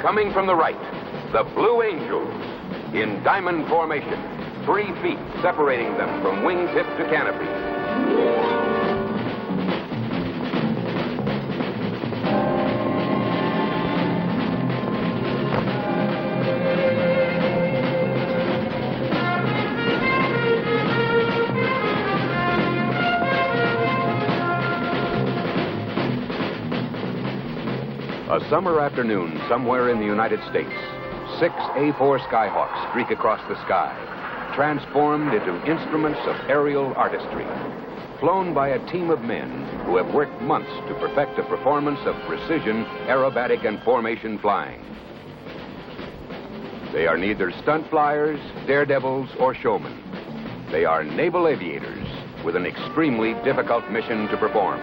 coming from the right, the Blue Angels, in diamond formation, 3 feet separating them from wingtip to canopy. A summer afternoon somewhere in the United States, 6 A-4 Skyhawks streak across the sky, transformed into instruments of aerial artistry, flown by a team of men who have worked months to perfect a performance of precision, aerobatic, and formation flying. They are neither stunt flyers, daredevils, or showmen. They are naval aviators with an extremely difficult mission to perform.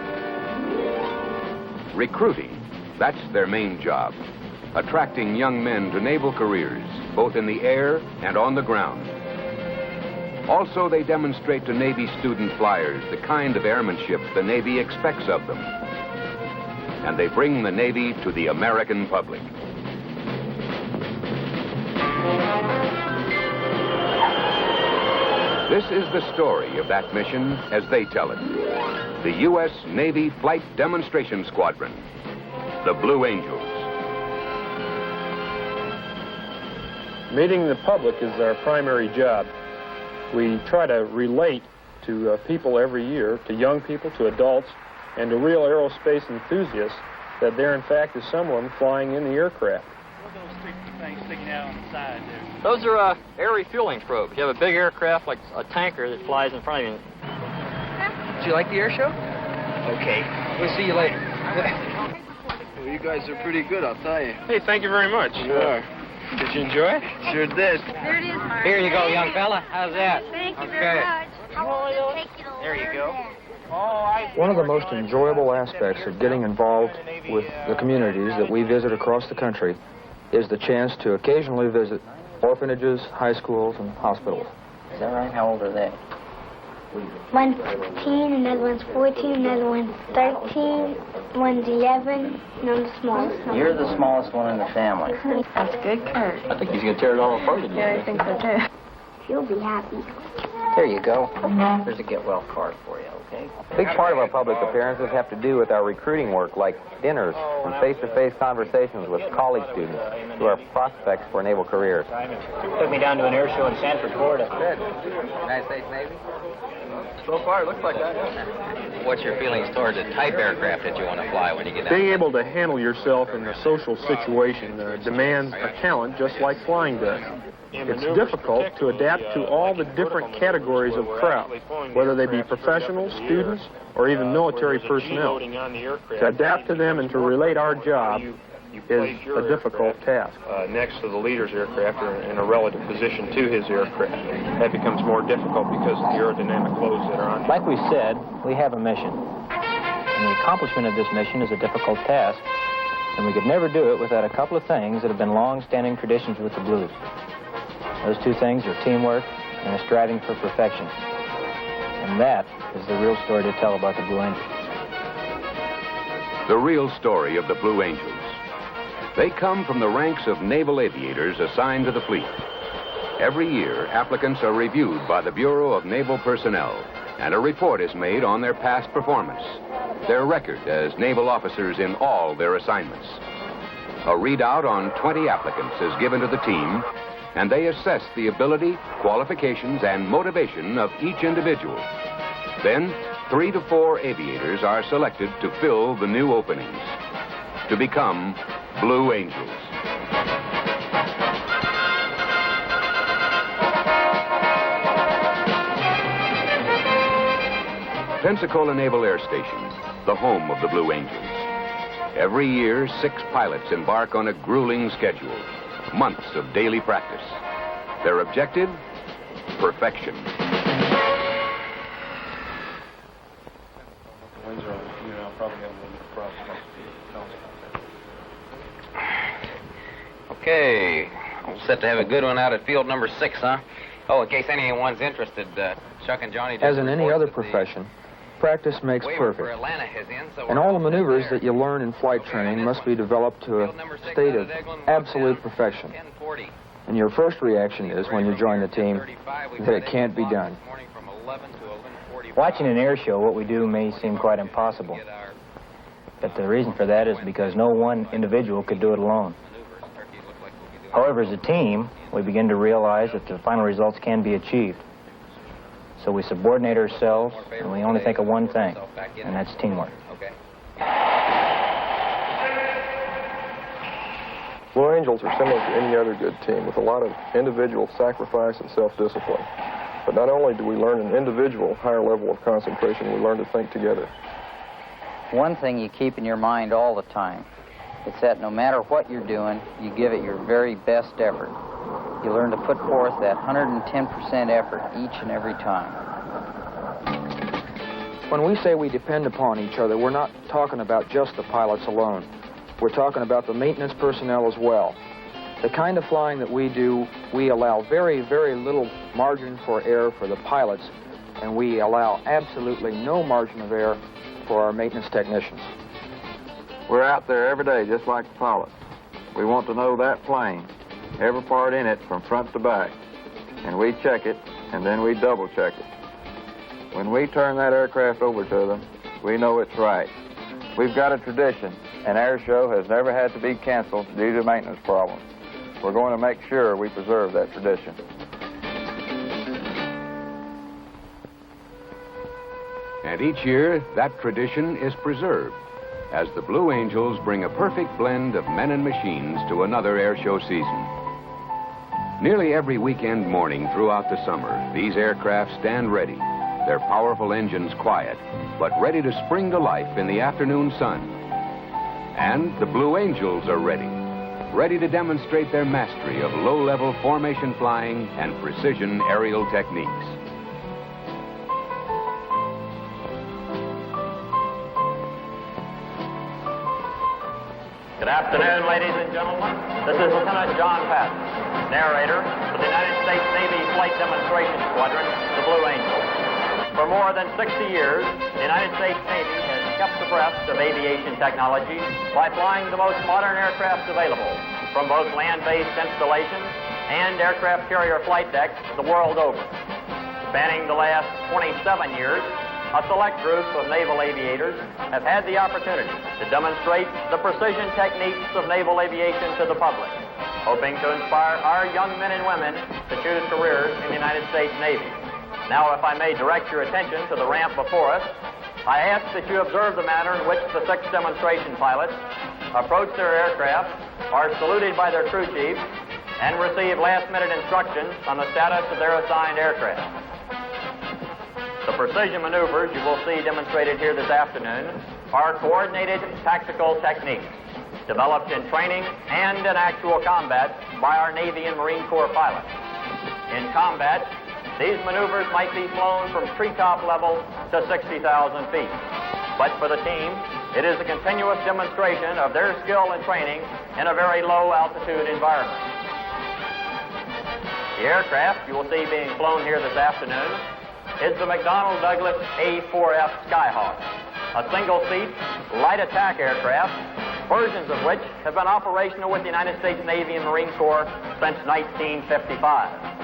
Recruiting. That's their main job, attracting young men to naval careers, both in the air and on the ground. Also, they demonstrate to Navy student flyers the kind of airmanship the Navy expects of them. And they bring the Navy to the American public. This is the story of that mission as they tell it. The U.S. Navy Flight Demonstration Squadron. The Blue Angels. Meeting the public is our primary job. We try to relate to people every year, to young people, to adults, and to real aerospace enthusiasts, that there in fact is someone flying in the aircraft. What are those things sticking out on the side there? Those are air refueling probes. You have a big aircraft like a tanker that flies in front of you. Did you like the air show? Okay. We'll see you later. Well, you guys are pretty good, I'll tell you. Hey, thank you very much. You are. Did you enjoy it? Sure did. There it is, Mark. Here you go, young fella. How's that? Thank you very much. How long will it take you to There you go. One of the most enjoyable aspects of getting involved with the communities that we visit across the country is the chance to occasionally visit orphanages, high schools, and hospitals. Is that right? How old are they? One's 15, another one's 14, another one's 13, one's 11, and I'm the smallest one. You're the smallest one in the family. That's good, Kurt. I think he's going to tear it all apart again. Yeah, I think so, too. You'll be happy. There you go. There's a get well card for you, okay? A big part of our public appearances have to do with our recruiting work, like dinners and face-to-face conversations with college students who are prospects for naval careers. Took me down to an air show in Sanford, Florida. Good. United States Navy? So far, it looks like that. What's your feelings toward the type aircraft that you want to fly when you get down? Being able to handle yourself in a social situation demands a talent just like flying does. It's difficult to adapt to all the different categories of crowd, whether they be professionals, students, or even military personnel. To adapt to them and to relate our job is a difficult task. Next to the leader's aircraft or in a relative position to his aircraft. That becomes more difficult because of the aerodynamic loads that are on. Like we said, we have a mission. And the accomplishment of this mission is a difficult task. And we could never do it without a couple of things that have been long-standing traditions with the Blues. Those two things are teamwork and a striving for perfection. And that is the real story to tell about the Blue Angels. The real story of the Blue Angels. They come from the ranks of naval aviators assigned to the fleet. Every year, applicants are reviewed by the Bureau of Naval Personnel, and a report is made on their past performance, their record as naval officers in all their assignments. A readout on 20 applicants is given to the team, and they assess the ability, qualifications, and motivation of each individual. Then, 3 to 4 aviators are selected to fill the new openings, to become Blue Angels. Pensacola Naval Air Station, the home of the Blue Angels. Every year, 6 pilots embark on a grueling schedule, months of daily practice. Their objective? Perfection. Okay, all set to have a good one out at field number 6, huh? Oh, in case anyone's interested, Chuck and Johnny... As in any other profession, Practice makes perfect. And all the maneuvers that you learn in flight training must be developed to a state of absolute perfection. And your first reaction is, when you join the team, that it can't be done. Watching an air show, what we do may seem quite impossible. But the reason for that is because no one individual could do it alone. However, as a team, we begin to realize that the final results can be achieved. So we subordinate ourselves, and we only think of one thing, and that's teamwork. Blue Angels are similar to any other good team, with a lot of individual sacrifice and self-discipline. But not only do we learn an individual higher level of concentration, we learn to think together. One thing you keep in your mind all the time is that no matter what you're doing, you give it your very best effort. You learn to put forth that 110% effort each and every time. When we say we depend upon each other, we're not talking about just the pilots alone. We're talking about the maintenance personnel as well. The kind of flying that we do, we allow very, very little margin for error for the pilots, and we allow absolutely no margin of error for our maintenance technicians. We're out there every day just like the pilots. We want to know that plane, every part in it from front to back, and we check it, and then we double check it. When we turn that aircraft over to them, we know it's right. We've got a tradition. An air show has never had to be canceled due to maintenance problems. We're going to make sure we preserve that tradition. And each year, that tradition is preserved as the Blue Angels bring a perfect blend of men and machines to another air show season. Nearly every weekend morning throughout the summer, these aircraft stand ready, their powerful engines quiet, but ready to spring to life in the afternoon sun. And the Blue Angels are ready to demonstrate their mastery of low-level formation flying and precision aerial techniques. Good afternoon, ladies and gentlemen. This is Lieutenant John Patton, narrator for the United States Navy Flight Demonstration Squadron, the Blue Angels. For more than 60 years, the United States Navy has kept abreast of aviation technology by flying the most modern aircraft available from both land-based installations and aircraft carrier flight decks the world over. Spanning the last 27 years, a select group of naval aviators have had the opportunity to demonstrate the precision techniques of naval aviation to the public, hoping to inspire our young men and women to choose careers in the United States Navy. Now, if I may direct your attention to the ramp before us, I ask that you observe the manner in which the 6 demonstration pilots approach their aircraft, are saluted by their crew chiefs, and receive last-minute instructions on the status of their assigned aircraft. The precision maneuvers you will see demonstrated here this afternoon are coordinated tactical techniques developed in training and in actual combat by our Navy and Marine Corps pilots. In combat, these maneuvers might be flown from treetop level to 60,000 feet. But for the team, it is a continuous demonstration of their skill and training in a very low altitude environment. The aircraft you will see being flown here this afternoon is the McDonnell Douglas A-4 Skyhawk, a single-seat, light attack aircraft, versions of which have been operational with the United States Navy and Marine Corps since 1955.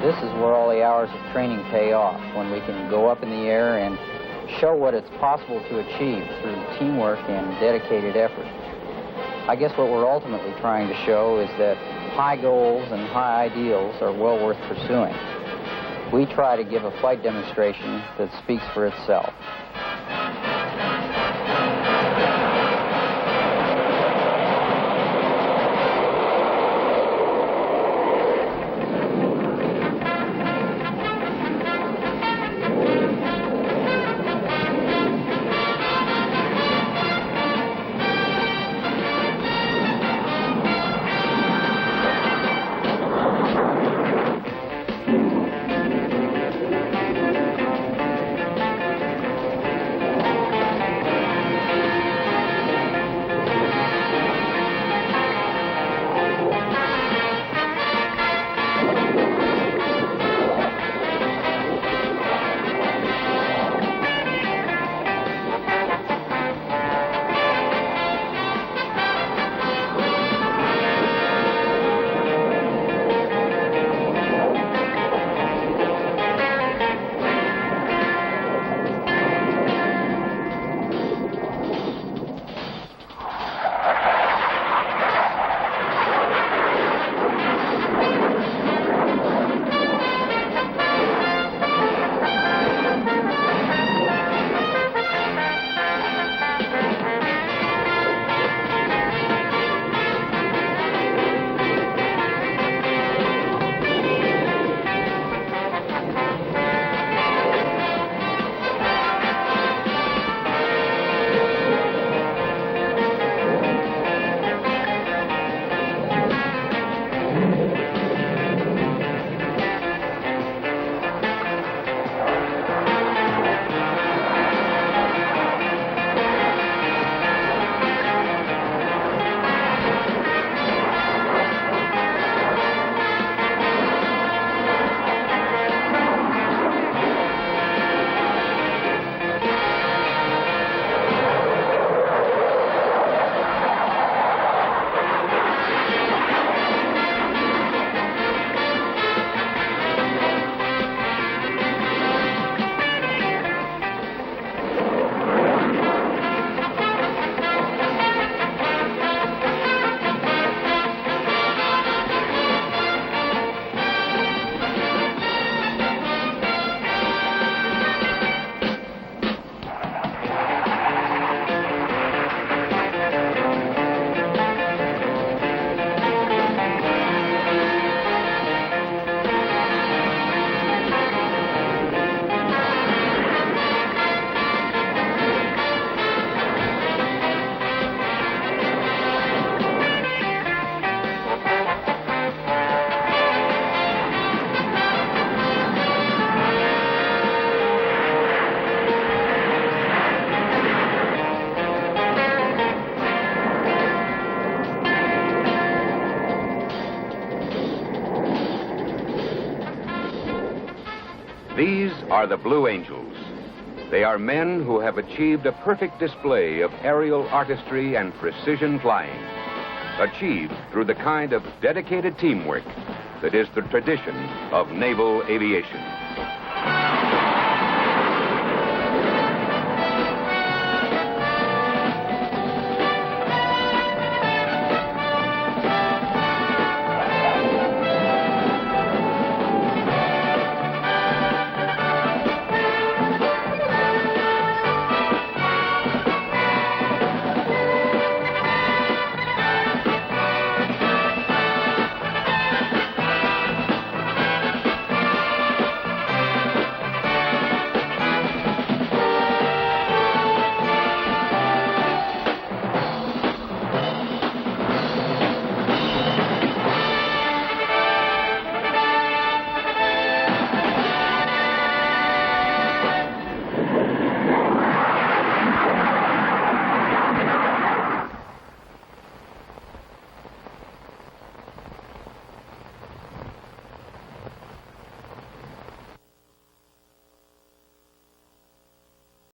This is where all the hours of training pay off, when we can go up in the air and show what it's possible to achieve through teamwork and dedicated effort. I guess what we're ultimately trying to show is that high goals and high ideals are well worth pursuing. We try to give a flight demonstration that speaks for itself. These are the Blue Angels. They are men who have achieved a perfect display of aerial artistry and precision flying, achieved through the kind of dedicated teamwork that is the tradition of naval aviation.